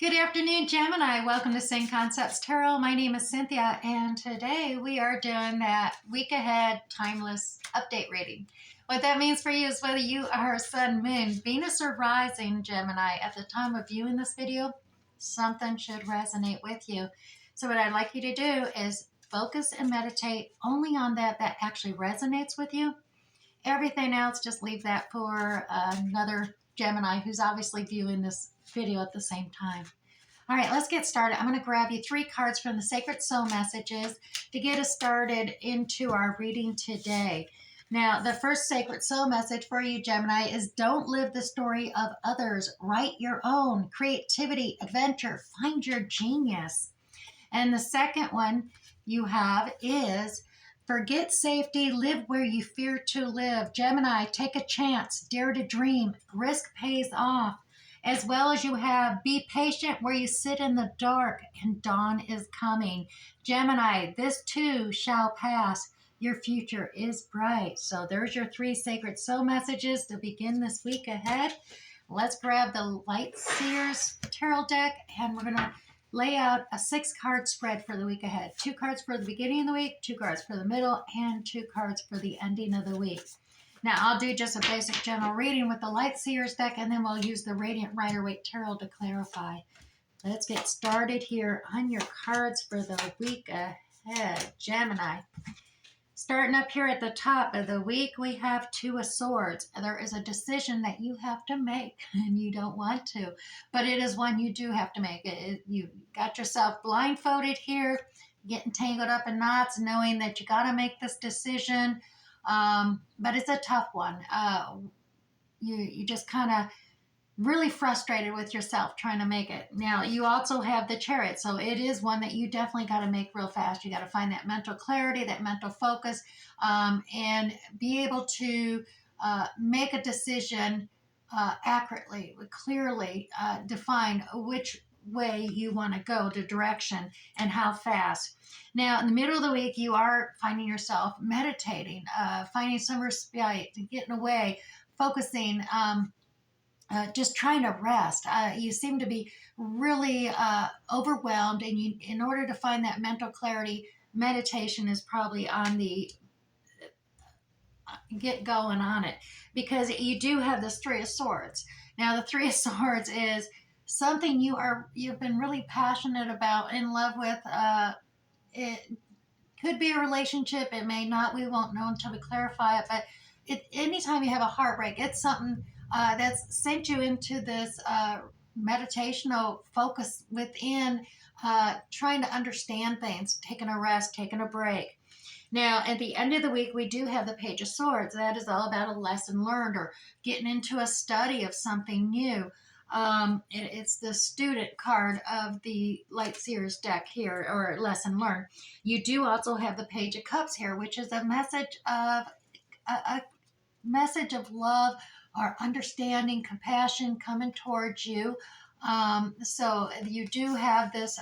Good afternoon, Gemini. Welcome to Same Concepts Tarot. My name is Cynthia, and today we are doing that week ahead timeless update reading. What that means for you is whether you are Sun, Moon, Venus, or Rising Gemini at the time of viewing this video, something should resonate with you. So what I'd like you to do is focus and meditate only on that actually resonates with you. Everything else, just leave that for another Gemini who's obviously viewing this video at the same time. All right, let's get started. I'm going to grab you 3 cards from the Sacred Soul Messages to get us started into our reading today. Now, the first Sacred Soul message for you, Gemini, is don't live the story of others. Write your own. Creativity, adventure, find your genius. And the second one you have is forget safety, live where you fear to live. Gemini, take a chance, dare to dream, risk pays off. As well as you have be patient where you sit in the dark and dawn is coming. Gemini, this too shall pass. Your future is bright. So there's your 3 Sacred Soul messages to begin this week ahead. Let's grab the Light Seers Tarot deck and we're going to lay out a 6-card spread for the week ahead. 2 cards for the beginning of the week, 2 cards for the middle, and 2 cards for the ending of the week. Now, I'll do just a basic general reading with the Light Seers deck, and then we'll use the Radiant Rider-Waite Tarot to clarify. Let's get started here on your cards for the week ahead. Gemini. Starting up here at the top of the week, we have 2 of Swords. There is a decision that you have to make, and you don't want to, but it is one you do have to make. You got yourself blindfolded here, getting tangled up in knots, knowing that you got to make this decision. But it's a tough one. You just kind of really frustrated with yourself trying to make it. Now, you also have the Chariot, so it is one that you definitely got to make real fast. You got to find that mental clarity, that mental focus, and be able to make a decision accurately, clearly define which way you want to go, the direction, and how fast. Now, in the middle of the week, you are finding yourself meditating, finding some respite, getting away, focusing, just trying to rest. You seem to be really overwhelmed, and in order to find that mental clarity, meditation is probably on the get going on it, because you do have this 3 of Swords. Now, the 3 of Swords is something you've been really passionate about, in love with. It could be a relationship. It may not. We won't know until we clarify it. But anytime you have a heartbreak, it's something that's sent you into this meditational focus within, trying to understand things, taking a rest, taking a break. Now, at the end of the week, we do have the Page of Swords. That is all about a lesson learned or getting into a study of something new. It's the student card of the Light Seers deck here, or lesson learned. You do also have the Page of Cups here, which is a message of love or understanding, compassion coming towards you. So you do have this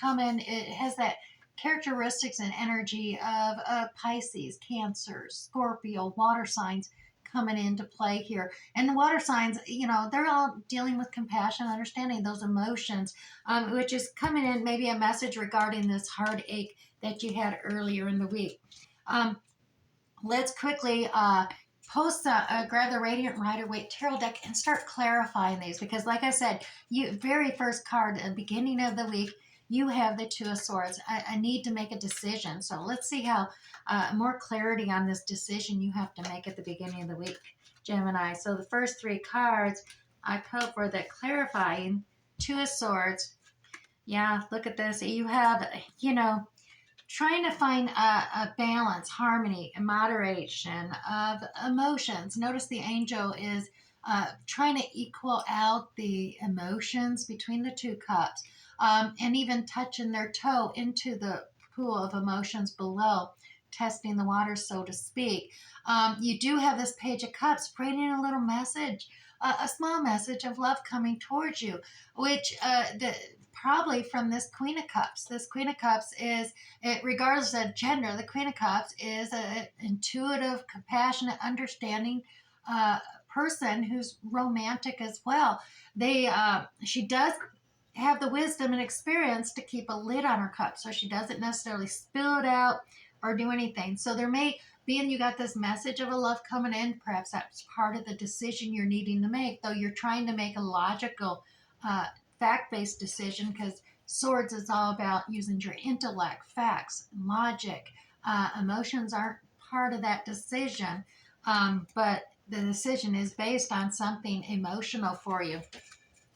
coming. It has that characteristics and energy of Pisces, Cancer, Scorpio, water signs coming into play here. And the water signs, they're all dealing with compassion, understanding those emotions, which is coming in maybe a message regarding this heartache that you had earlier in the week. Let's quickly grab the Radiant Rider-Waite Tarot deck and start clarifying these, because like I said, very first card at the beginning of the week, you have the 2 of Swords. I need to make a decision. So let's see how more clarity on this decision you have to make at the beginning of the week, Gemini. So the first 3 cards I pulled for the clarifying 2 of Swords. Yeah, look at this. You have, trying to find a balance, harmony, and moderation of emotions. Notice the angel is trying to equal out the emotions between the 2 cups, and even touching their toe into the pool of emotions below, testing the water, so to speak. You do have this Page of Cups bringing a little message, a small message of love coming towards you, which probably from this Queen of Cups. This Queen of Cups is, regardless of gender, the Queen of Cups is an intuitive, compassionate, understanding person who's romantic as well. She does have the wisdom and experience to keep a lid on her cup so she doesn't necessarily spill it out or do anything. So there may be, and you got this message of a love coming in, perhaps that's part of the decision you're needing to make, though you're trying to make a logical, uh, fact-based decision, because swords is all about using your intellect, facts, logic. Emotions aren't part of that decision, but the decision is based on something emotional for you.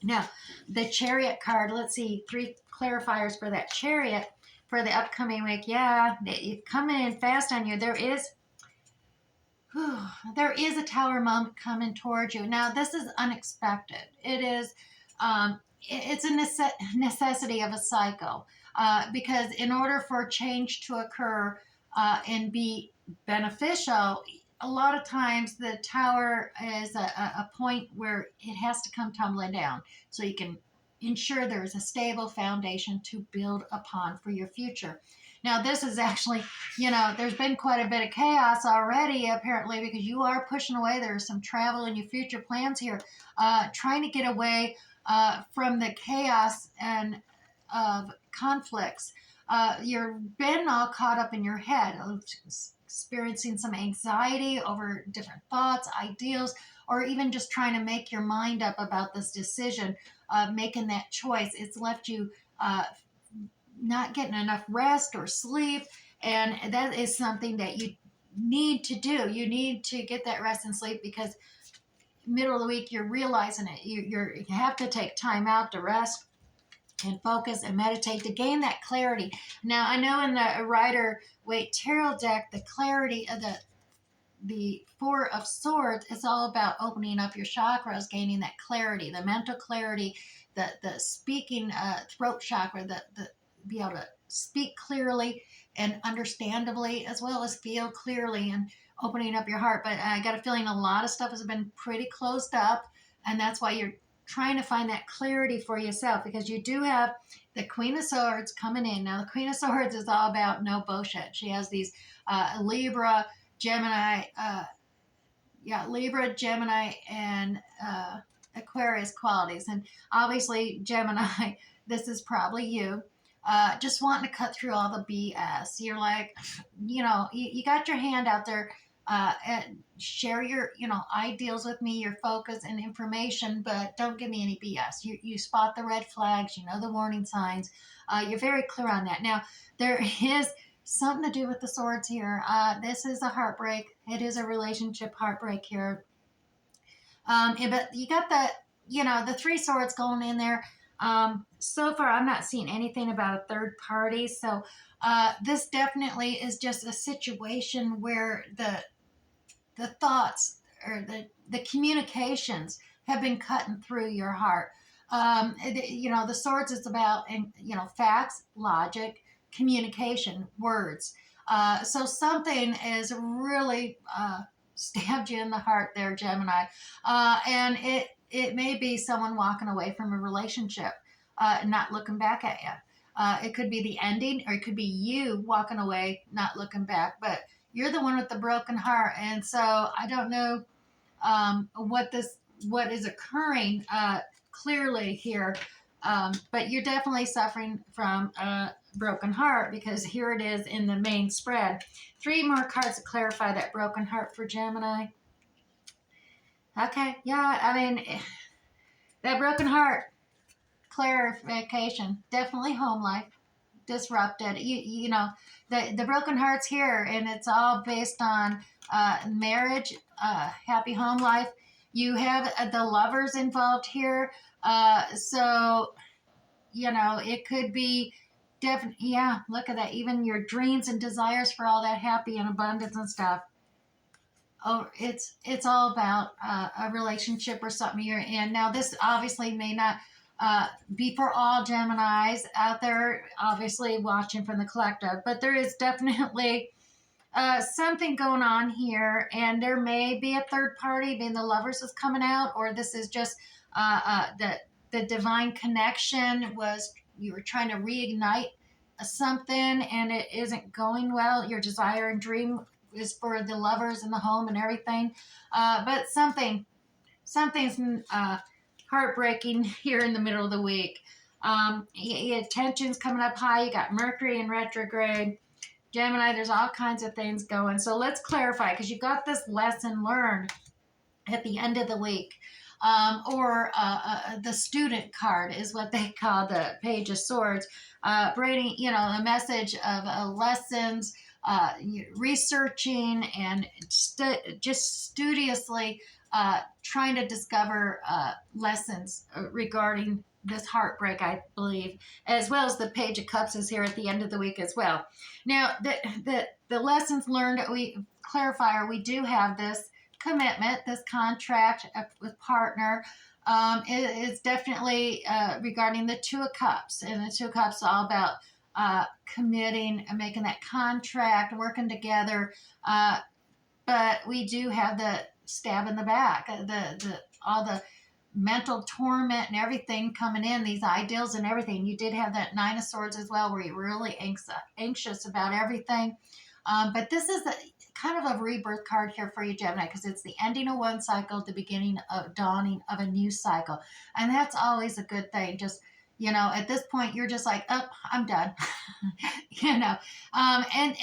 Now, the chariot card, let's see, three clarifiers for that chariot for the upcoming week. Yeah, it's coming in fast on you. There is a tower moment coming towards you. Now, this is unexpected. It is, it's a necessity of a cycle, because in order for change to occur, and be beneficial, a lot of times the tower is a point where it has to come tumbling down so you can ensure there's a stable foundation to build upon for your future. Now, this is actually, there's been quite a bit of chaos already, apparently, because you are pushing away. There's some travel in your future plans here, trying to get away from the chaos and of conflicts. You've been all caught up in your head, experiencing some anxiety over different thoughts, ideals, or even just trying to make your mind up about this decision, making that choice. It's left you not getting enough rest or sleep, and that is something that you need to do. You need to get that rest and sleep, because middle of the week you're realizing it. You have to take time out to rest and focus and meditate to gain that clarity. Now, I know in the Rider Waite Tarot deck, the clarity of the Four of Swords is all about opening up your chakras, gaining that clarity, the mental clarity, the speaking, throat chakra, the be able to speak clearly and understandably, as well as feel clearly, and opening up your heart. But I got a feeling a lot of stuff has been pretty closed up, and that's why you're trying to find that clarity for yourself, because you do have the Queen of Swords coming in. Now, the Queen of Swords is all about no bullshit. She has these Libra, Gemini, Libra, Gemini, and Aquarius qualities. And obviously, Gemini, this is probably you. Just wanting to cut through all the BS. You're like, you got your hand out there, and share your, ideals with me, your focus and information, but don't give me any BS. You spot the red flags, the warning signs. You're very clear on that. Now, there is something to do with the swords here. This is a heartbreak. It is a relationship heartbreak here. But you got the three swords going in there. So far, I'm not seeing anything about a third party. So this definitely is just a situation where the thoughts or the communications have been cutting through your heart. The swords is about, facts, logic, communication, words. So something is really stabbed you in the heart there, Gemini. And it may be someone walking away from a relationship, not looking back at you. It could be the ending, or it could be you walking away, not looking back. But you're the one with the broken heart, and so I don't know what is occurring clearly here, but you're definitely suffering from a broken heart, because here it is in the main spread. Three more cards to clarify that broken heart for Gemini. Okay, yeah, I mean, that broken heart clarification, definitely home life disrupted. The broken hearts here, and it's all based on marriage, happy home life. You have the lovers involved here, so it could be definitely, yeah, look at that, even your dreams and desires for all that happy and abundance and stuff. Oh, it's all about a relationship or something you're in. Now, this obviously may not be for all Geminis out there, obviously watching from the collective, but there is definitely something going on here, and there may be a third party, being the lovers is coming out, or this is just the divine connection was, you were trying to reignite something and it isn't going well. Your desire and dream is for the lovers and the home and everything, but something's heartbreaking here in the middle of the week. Tension's coming up high. You got Mercury in retrograde. Gemini, there's all kinds of things going. So let's clarify, because you got this lesson learned at the end of the week. Or the student card is what they call the Page of Swords, bringing, a message of lessons, researching and just studiously trying to discover lessons regarding this heartbreak, I believe, as well as the Page of Cups is here at the end of the week as well. Now, the lessons learned, we clarify, we do have this commitment, this contract with partner. Is definitely regarding the Two of Cups, and the Two of Cups is all about committing and making that contract, working together. But we do have the stab in the back, the all the mental torment and everything coming in, these ideals and everything. You did have that Nine of Swords as well, where you're really anxious about everything. But this is kind of a rebirth card here for you, Gemini, because it's the ending of one cycle, the beginning of dawning of a new cycle. And that's always a good thing. Just, at this point, you're just like, oh, I'm done. And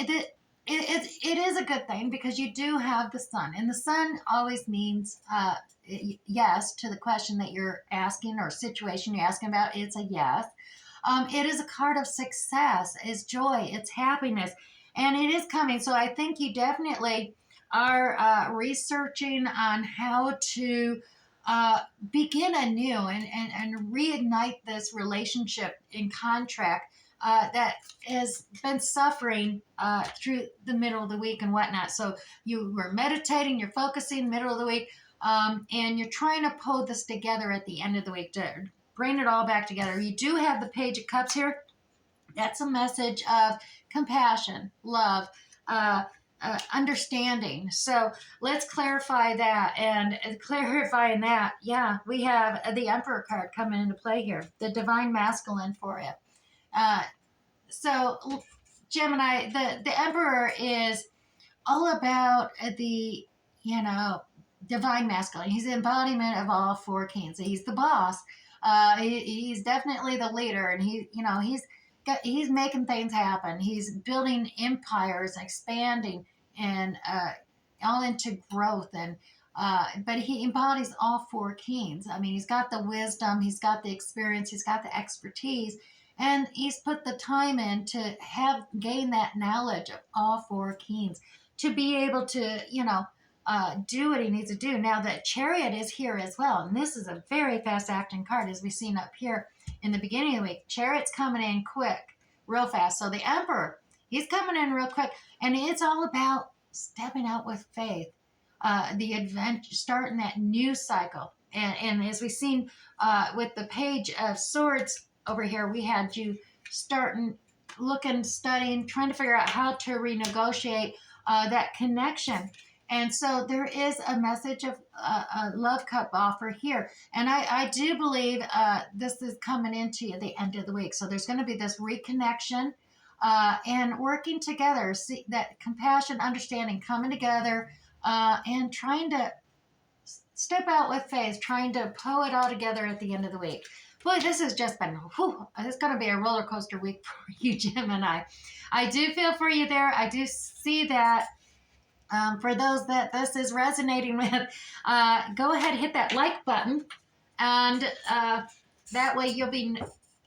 it is a good thing, because you do have the sun. And the sun always means yes to the question that you're asking, or situation you're asking about. It's a yes. It is a card of success, it's joy, it's happiness. And it is coming. So I think you definitely are researching on how to begin anew and reignite this relationship in contract that has been suffering through the middle of the week and whatnot. So you were meditating, you're focusing middle of the week, and you're trying to pull this together at the end of the week to bring it all back together. You do have the Page of Cups here. That's a message of compassion, love, understanding. So let's clarify that. And clarifying that, yeah, we have the Emperor card coming into play here, the Divine Masculine for it. So Gemini, the Emperor is all about the, Divine Masculine. He's the embodiment of all four kings. He's the boss. He's definitely the leader, and he's making things happen. He's building empires, expanding, and all into growth. And but he embodies all four kings. I mean, he's got the wisdom, he's got the experience, he's got the expertise, and he's put the time in to gain that knowledge of all four kings to be able to, do what he needs to do. Now, the Chariot is here as well, and this is a very fast acting card, as we've seen up here in the beginning of the week. Chariot's coming in quick, real fast. So the Emperor, he's coming in real quick, and it's all about stepping out with faith, the adventure, starting that new cycle. And as we've seen with the Page of Swords over here, we had you starting, looking, studying, trying to figure out how to renegotiate that connection. And so there is a message of a love cup offer here. And I do believe this is coming into the end of the week. So there's going to be this reconnection and working together, see that compassion, understanding, coming together and trying to step out with faith, trying to pull it all together at the end of the week. Boy, this has just been, it's going to be a roller coaster week for you, Gemini. I do feel for you there. I do see that. For those that this is resonating with, go ahead and hit that like button, and that way you'll be,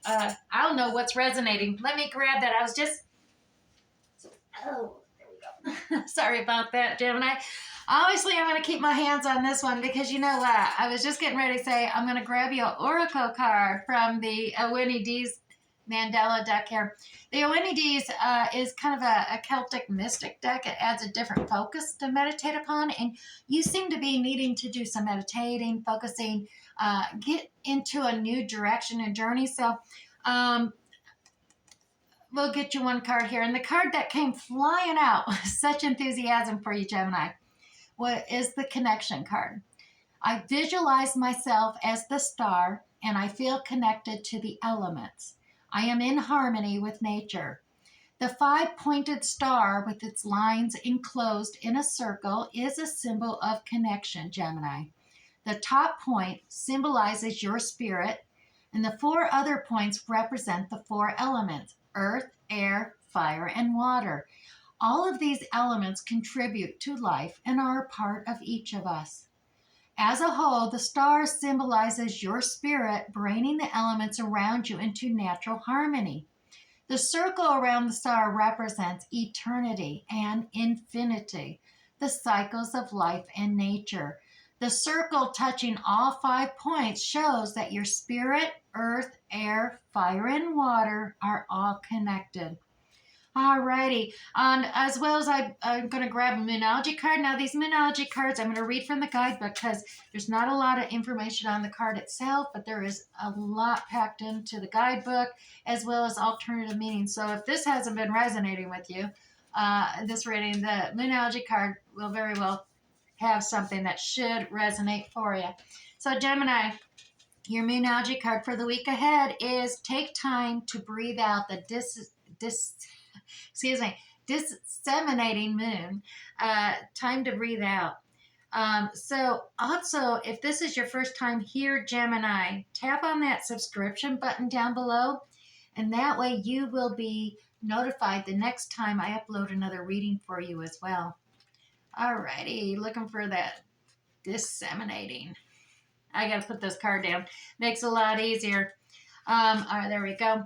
I'll know what's resonating. Let me grab that. I was just, there we go. Sorry about that, Gemini. Obviously, I'm going to keep my hands on this one, because you know what? I was just getting ready to say I'm going to grab you an Oracle card from the Winnie D's Mandela deck here. The Winnie D's is kind of a Celtic mystic deck. It adds a different focus to meditate upon, and you seem to be needing to do some meditating, focusing, get into a new direction and journey. So we'll get you one card here. And the card that came flying out with such enthusiasm for you, Gemini, is the Connection card. I visualize myself as the star, and I feel connected to the elements. I am in harmony with nature. The five-pointed star with its lines enclosed in a circle is a symbol of connection, Gemini. The top point symbolizes your spirit. And the 4 other points represent the 4 elements: earth, air, fire, and water. All of these elements contribute to life and are a part of each of us. As a whole, the star symbolizes your spirit, bringing the elements around you into natural harmony. The circle around the star represents eternity and infinity, the cycles of life and nature. The circle touching all 5 points shows that your spirit, earth, air, fire, and water are all connected. Alrighty. As well as I'm going to grab a Moonology card. Now, these Moonology cards, I'm going to read from the guidebook because there's not a lot of information on the card itself, but there is a lot packed into the guidebook as well as alternative meanings. So if this hasn't been resonating with you, this reading, the Moonology card will very well have something that should resonate for you. So, Gemini, your Moonology card for the week ahead is take time to breathe out the disseminating moon. Time to breathe out. So also, if this is your first time here, Gemini, tap on that subscription button down below, and that way you will be notified the next time I upload another reading for you as well. Alrighty, looking for that disseminating. I gotta put this card down. Makes it a lot easier. All right, there we go.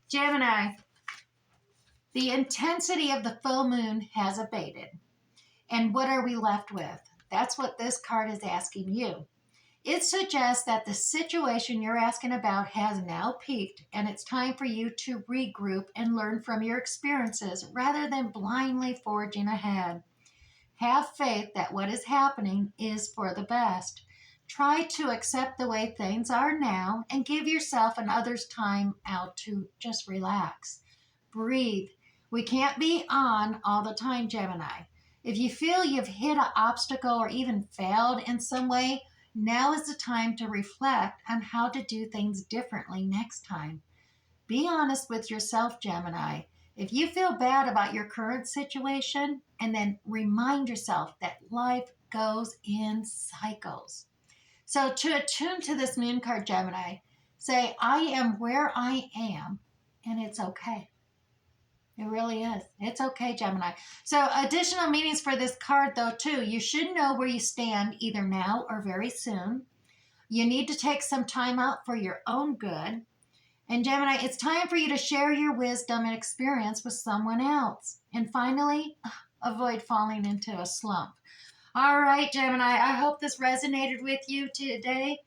Gemini, the intensity of the full moon has abated. And what are we left with? That's what this card is asking you. It suggests that the situation you're asking about has now peaked, and it's time for you to regroup and learn from your experiences rather than blindly forging ahead. Have faith that what is happening is for the best. Try to accept the way things are now and give yourself and others time out to just relax. Breathe. We can't be on all the time, Gemini. If you feel you've hit an obstacle or even failed in some way, now is the time to reflect on how to do things differently next time. Be honest with yourself, Gemini. If you feel bad about your current situation, and then remind yourself that life goes in cycles. So to attune to this moon card, Gemini, say, I am where I am, and it's okay. It really is. It's okay, Gemini. So additional meanings for this card, though, too. You should know where you stand either now or very soon. You need to take some time out for your own good. And Gemini, it's time for you to share your wisdom and experience with someone else. And finally, avoid falling into a slump. All right, Gemini, I hope this resonated with you today.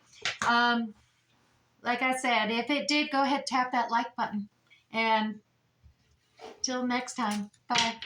Like I said, if it did, go ahead, tap that like button. And till next time, bye.